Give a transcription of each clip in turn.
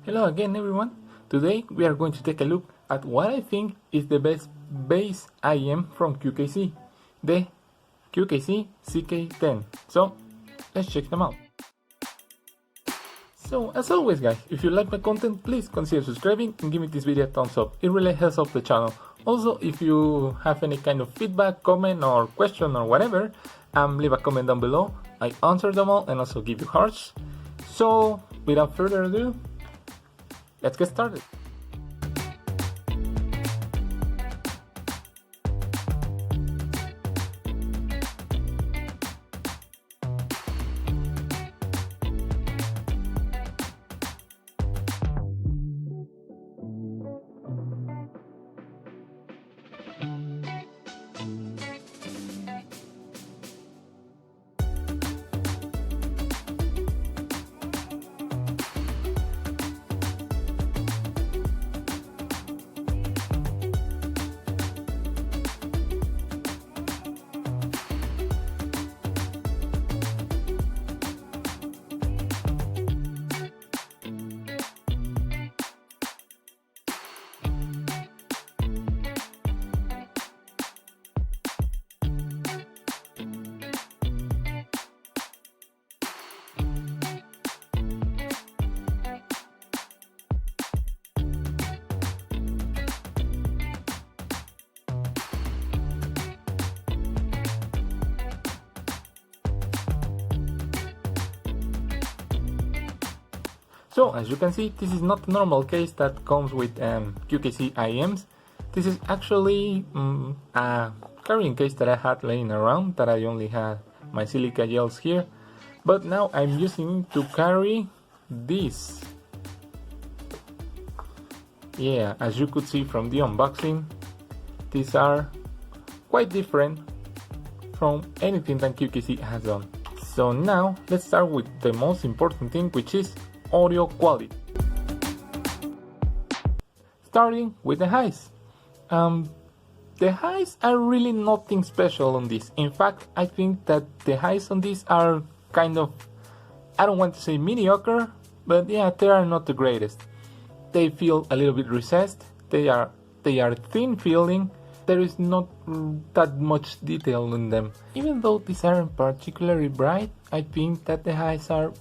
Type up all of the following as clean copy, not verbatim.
Hello again everyone. Today we are going to take a look at what I think is the best bass IEM from QKZ, the QKZ CK10. So let's check them out. So as always guys, if you like my content, please consider subscribing and give me this video a thumbs up. It really helps out the channel. Also, if you have any kind of feedback, comment or question or whatever, leave a comment down below. I answer them all and also give you hearts. So without further ado, let's get started. So as you can see, this is not a normal case that comes with QKZ IEMs. This is actually a carrying case that I had laying around, that I only had my silica gels here. But now I'm using to carry this. Yeah, as you could see from the unboxing, these are quite different from anything that QKZ has done. So now let's start with the most important thing, which is audio quality. Starting with the highs. The highs are really nothing special on this. In fact, I think that the highs on this are kind of, I don't want to say mediocre, but yeah, they are not the greatest. They feel a little bit recessed. They are thin feeling. There is not that much detail in them. Even though these aren't particularly bright, I think that the highs are,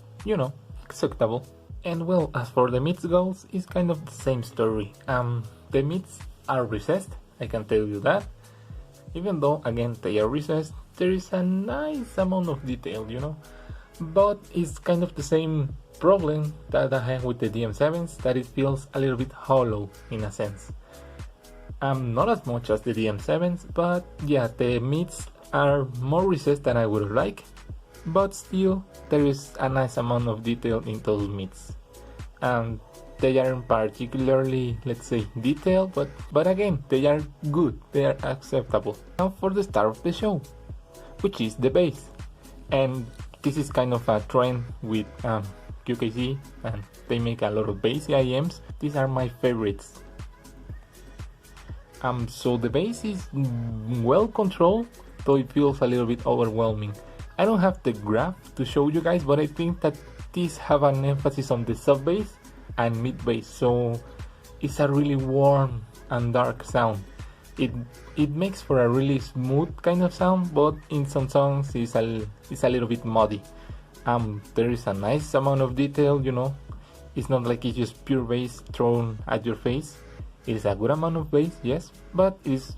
acceptable. And well, as for the mids goes, it's kind of the same story. The mids are recessed, I can tell you that. Even though, again, they are recessed, there is a nice amount of detail, But it's kind of the same problem that I have with the DM7s, that it feels a little bit hollow in a sense. Not as much as the DM7s, but yeah, the mids are more recessed than I would like. But still, there is a nice amount of detail in those mids. They aren't particularly, let's say, detailed, but again, they are good, they are acceptable. Now for the star of the show, which is the bass. And this is kind of a trend with QKZ, and they make a lot of bassy IEMs. These are my favorites. So the bass is well controlled, though it feels a little bit overwhelming. I don't have the graph to show you guys, but I think that these have an emphasis on the sub bass and mid bass, so it's a really warm and dark sound. It makes for a really smooth kind of sound, but in some songs it's a little bit muddy. There is a nice amount of detail, It's not like it's just pure bass thrown at your face. It is a good amount of bass, yes, but it's,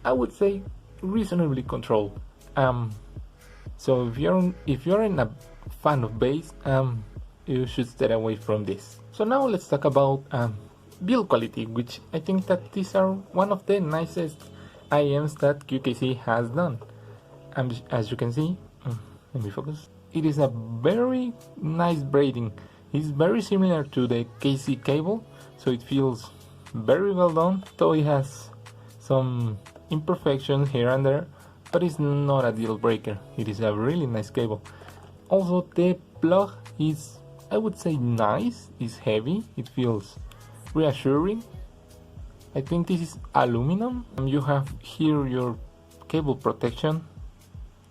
I would say, reasonably controlled. So if you're a fan of bass, you should stay away from this. So now let's talk about build quality, which I think that these are one of the nicest IEMs that QKZ has done. As you can see, let me focus. It is a very nice braiding. It's very similar to the KZ cable, so it feels very well done, though it has some imperfections here and there, but it's not a deal breaker. It is a really nice cable. Also, the plug is, I would say, nice. It's heavy, it feels reassuring. I think this is aluminum. You have here your cable protection,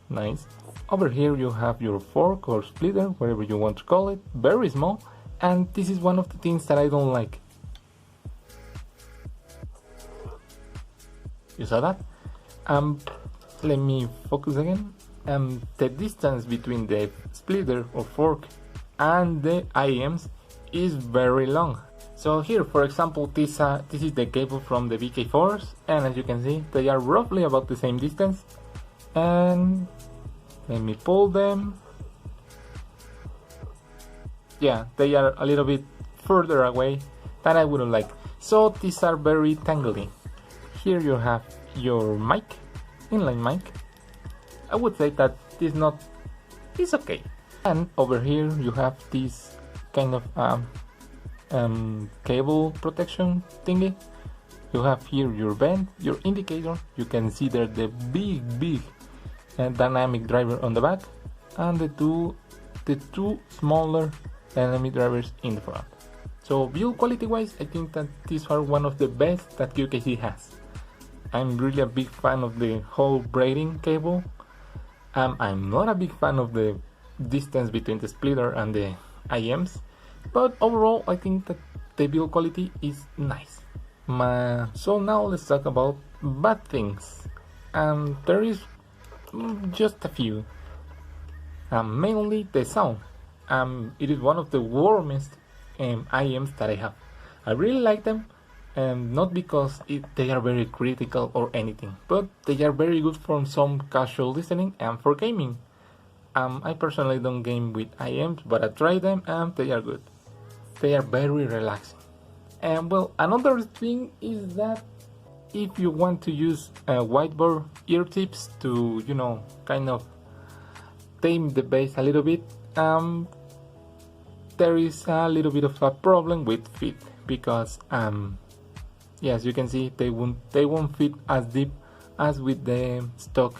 nice. Over here you have your fork or splitter, whatever you want to call it, very small, And this is one of the things that I don't like. You saw that? Let me focus again. The distance between the splitter or fork and the IEMs is very long. So here, for example, this is the cable from the VK4s, and as you can see, they are roughly about the same distance. And let me pull them. Yeah, they are a little bit further away than I would like. So these are very tangly. Here you have your mic, inline mic. I would say that it's okay. And over here you have this kind of cable protection thingy. You have here your band, your indicator. You can see there the big dynamic driver on the back, and the two smaller dynamic drivers in the front. So build quality wise, I think that these are one of the best that QKZ has. I'm really a big fan of the whole braiding cable. I'm not a big fan of the distance between the splitter and the IEMs, but overall I think that the build quality is nice. So now let's talk about bad things. There is just a few. Mainly the sound. It is one of the warmest IEMs that I have. I really like them, not because they are very critical or anything, but they are very good for some casual listening and for gaming. I personally don't game with IEMs, but I try them and they are good. They are very relaxing. And well, another thing is that if you want to use whiteboard ear tips to, kind of tame the bass a little bit, there is a little bit of a problem with fit, because as you can see, they won't fit as deep as with the stock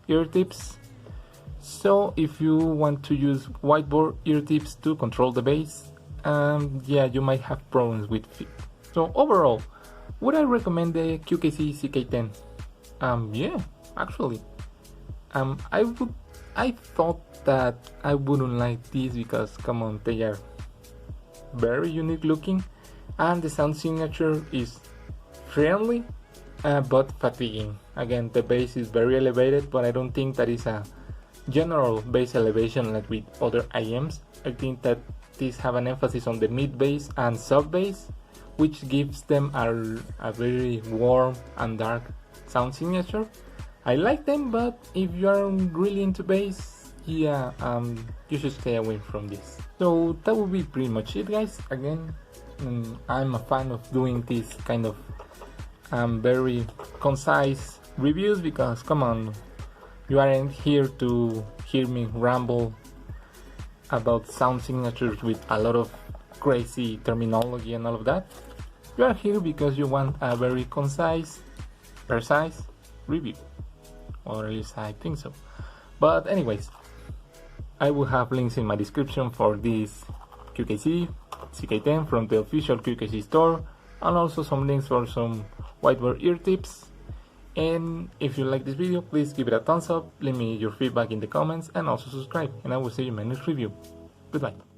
ear tips. So if you want to use whiteboard ear tips to control the bass, you might have problems with fit. So overall, would I recommend the QKZ CK10? Yeah, actually. I thought that I wouldn't like these because, come on, they are very unique looking, and the sound signature is friendly, but fatiguing. Again, the bass is very elevated, but I don't think that is a general bass elevation like with other IEMs. I think that these have an emphasis on the mid bass and sub bass, which gives them a very warm and dark sound signature. I like them, but if you are really into bass, you should stay away from this. So that would be pretty much it, guys. Again, I'm a fan of doing this kind of very concise reviews, because come on, you aren't here to hear me ramble about sound signatures with a lot of crazy terminology and all of that. You are here because you want a very concise, precise review, or at least I think so. But anyways, I will have links in my description for this QKZ CK10 from the official QKZ store, and also some links for some whiteboard ear tips. And if you like this video, please give it a thumbs up, leave me your feedback in the comments, and also subscribe, and I will see you in my next review. Goodbye.